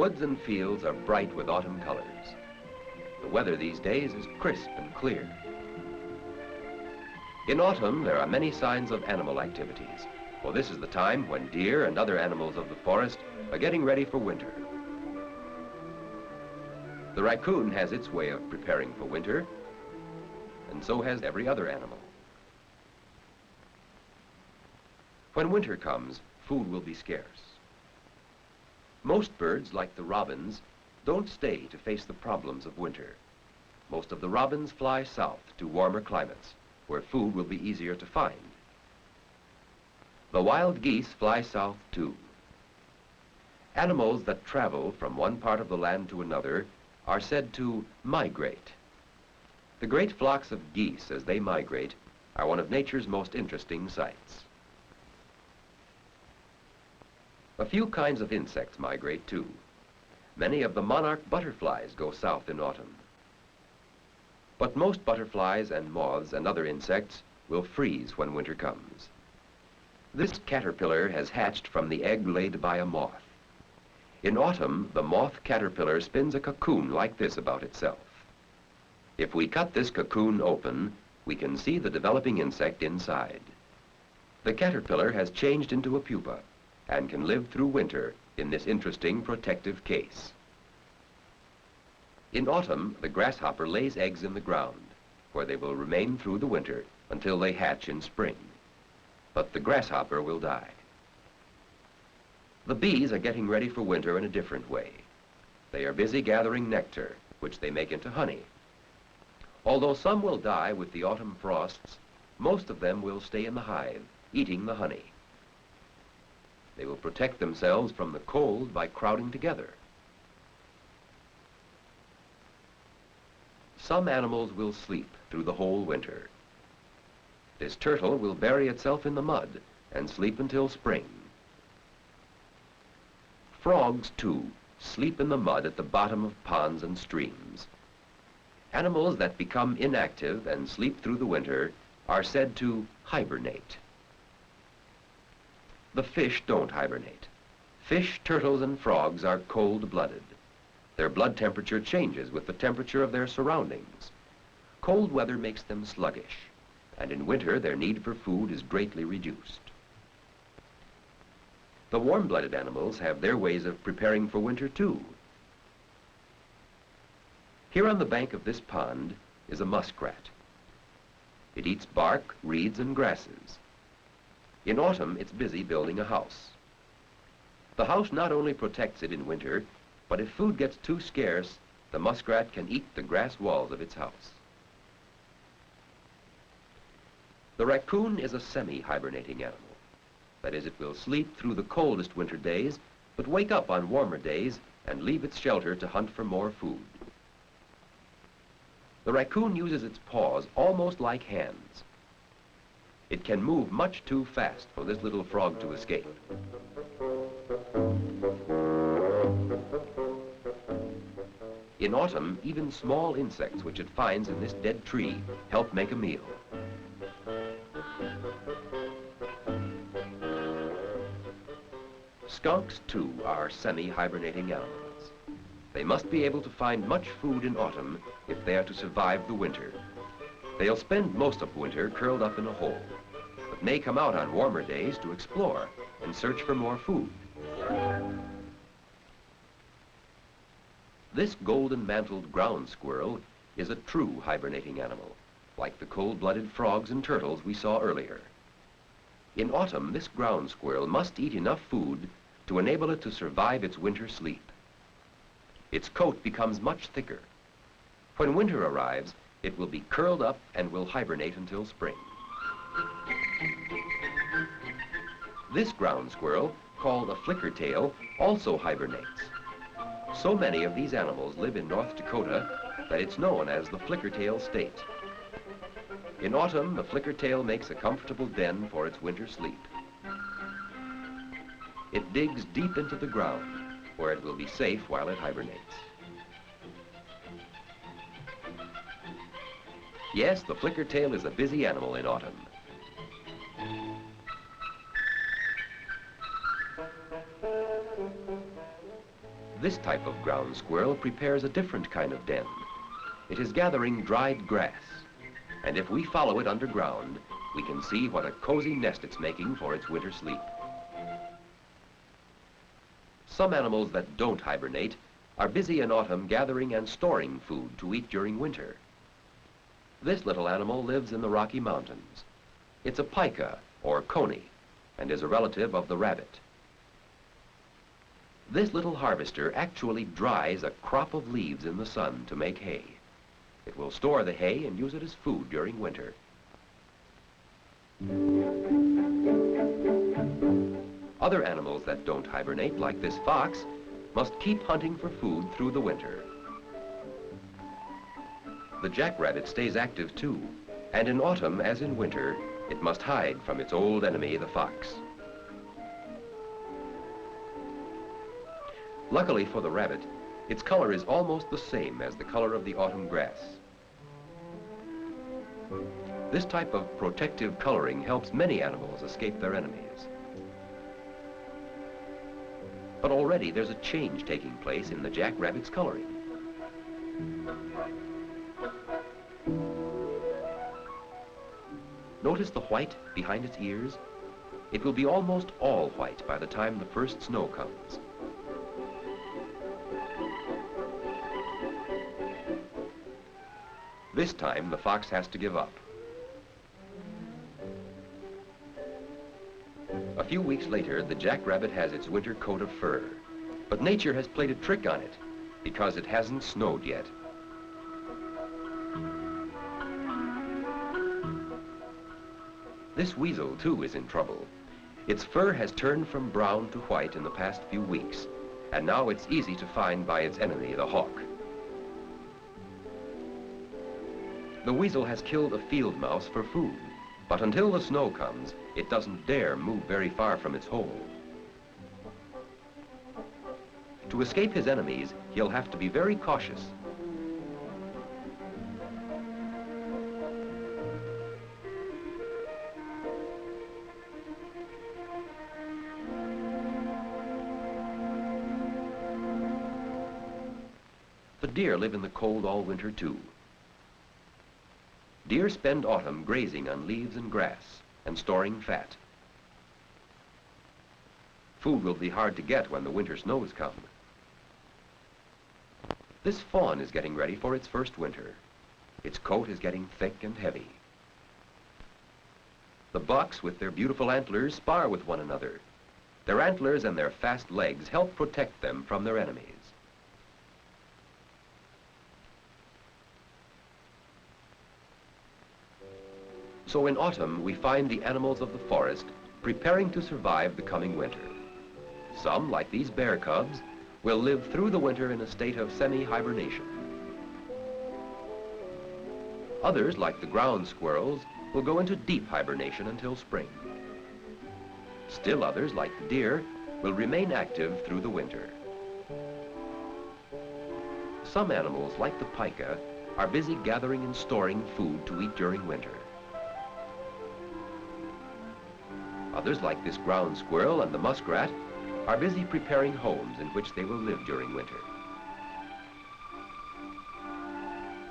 woods and fields are bright with autumn colors. The weather these days is crisp and clear. In autumn, there are many signs of animal activities, for this is the time when deer and other animals of the forest are getting ready for winter. The raccoon has its way of preparing for winter, and so has every other animal. When winter comes, food will be scarce. Most birds, like the robins, don't stay to face the problems of winter. Most of the robins fly south to warmer climates, where food will be easier to find. The wild geese fly south too. Animals that travel from one part of the land to another are said to migrate. The great flocks of geese as they migrate are one of nature's most interesting sights. A few kinds of insects migrate too. Many of the monarch butterflies go south in autumn. But most butterflies and moths and other insects will freeze when winter comes. This caterpillar has hatched from the egg laid by a moth. In autumn, the moth caterpillar spins a cocoon like this about itself. If we cut this cocoon open, we can see the developing insect inside. The caterpillar has changed into a pupa and can live through winter in this interesting protective case. In autumn, the grasshopper lays eggs in the ground, where they will remain through the winter until they hatch in spring. But the grasshopper will die. The bees are getting ready for winter in a different way. They are busy gathering nectar, which they make into honey. Although some will die with the autumn frosts, most of them will stay in the hive, eating the honey. They will protect themselves from the cold by crowding together. Some animals will sleep through the whole winter. This turtle will bury itself in the mud and sleep until spring. Frogs, too, sleep in the mud at the bottom of ponds and streams. Animals that become inactive and sleep through the winter are said to hibernate. The fish don't hibernate. Fish, turtles, and frogs are cold-blooded. Their blood temperature changes with the temperature of their surroundings. Cold weather makes them sluggish, and in winter their need for food is greatly reduced. The warm-blooded animals have their ways of preparing for winter too. Here on the bank of this pond is a muskrat. It eats bark, reeds, and grasses. In autumn, it's busy building a house. The house not only protects it in winter, but if food gets too scarce, the muskrat can eat the grass walls of its house. The raccoon is a semi-hibernating animal. That is, it will sleep through the coldest winter days, but wake up on warmer days and leave its shelter to hunt for more food. The raccoon uses its paws almost like hands. It can move much too fast for this little frog to escape. In autumn, even small insects which it finds in this dead tree help make a meal. Skunks, too, are semi-hibernating animals. They must be able to find much food in autumn if they are to survive the winter. They'll spend most of winter curled up in a hole, but may come out on warmer days to explore and search for more food. This golden-mantled ground squirrel is a true hibernating animal, like the cold-blooded frogs and turtles we saw earlier. In autumn, this ground squirrel must eat enough food to enable it to survive its winter sleep. Its coat becomes much thicker. When winter arrives, it will be curled up and will hibernate until spring. This ground squirrel, called a flickertail, also hibernates. So many of these animals live in North Dakota that it's known as the flickertail state. In autumn, the flickertail makes a comfortable den for its winter sleep. It digs deep into the ground, where it will be safe while it hibernates. Yes, the flickertail is a busy animal in autumn. This type of ground squirrel prepares a different kind of den. It is gathering dried grass, and if we follow it underground, we can see what a cozy nest it's making for its winter sleep. Some animals that don't hibernate are busy in autumn gathering and storing food to eat during winter. This little animal lives in the Rocky Mountains. It's a pika, or coney, and is a relative of the rabbit. This little harvester actually dries a crop of leaves in the sun to make hay. It will store the hay and use it as food during winter. Other animals that don't hibernate, like this fox, must keep hunting for food through the winter. The jackrabbit stays active too, and in autumn as in winter, it must hide from its old enemy, the fox. Luckily for the rabbit, its color is almost the same as the color of the autumn grass. This type of protective coloring helps many animals escape their enemies. But already there's a change taking place in the jackrabbit's coloring. Notice the white behind its ears? It will be almost all white by the time the first snow comes. This time, the fox has to give up. A few weeks later, the jackrabbit has its winter coat of fur. But nature has played a trick on it because it hasn't snowed yet. This weasel, too, is in trouble. Its fur has turned from brown to white in the past few weeks, and now it's easy to find by its enemy, the hawk. The weasel has killed a field mouse for food, but until the snow comes, it doesn't dare move very far from its hole. To escape his enemies, he'll have to be very cautious. The deer live in the cold all winter too. Deer spend autumn grazing on leaves and grass and storing fat. Food will be hard to get when the winter snows come. This fawn is getting ready for its first winter. Its coat is getting thick and heavy. The bucks, with their beautiful antlers, spar with one another. Their antlers and their fast legs help protect them from their enemies. So in autumn, we find the animals of the forest preparing to survive the coming winter. Some, like these bear cubs, will live through the winter in a state of semi-hibernation. Others, like the ground squirrels, will go into deep hibernation until spring. Still others, like the deer, will remain active through the winter. Some animals, like the pika, are busy gathering and storing food to eat during winter. Others, like this ground squirrel and the muskrat, are busy preparing homes in which they will live during winter.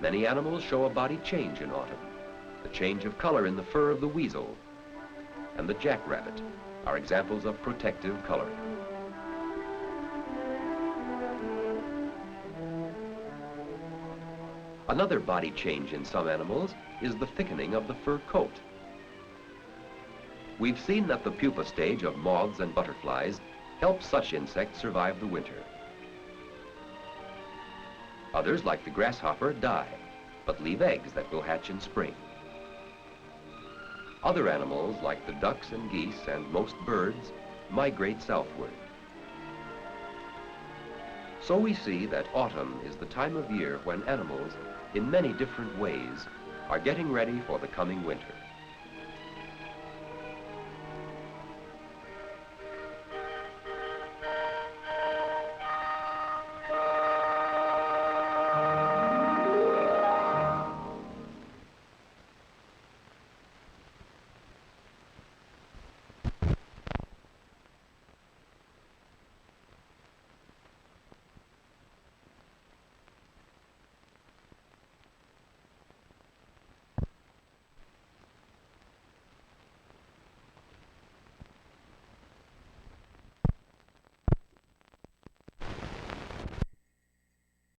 Many animals show a body change in autumn. The change of color in the fur of the weasel and the jackrabbit are examples of protective coloring. Another body change in some animals is the thickening of the fur coat. We've seen that the pupa stage of moths and butterflies helps such insects survive the winter. Others, like the grasshopper, die, but leave eggs that will hatch in spring. Other animals, like the ducks and geese and most birds, migrate southward. So we see that autumn is the time of year when animals, in many different ways, are getting ready for the coming winter.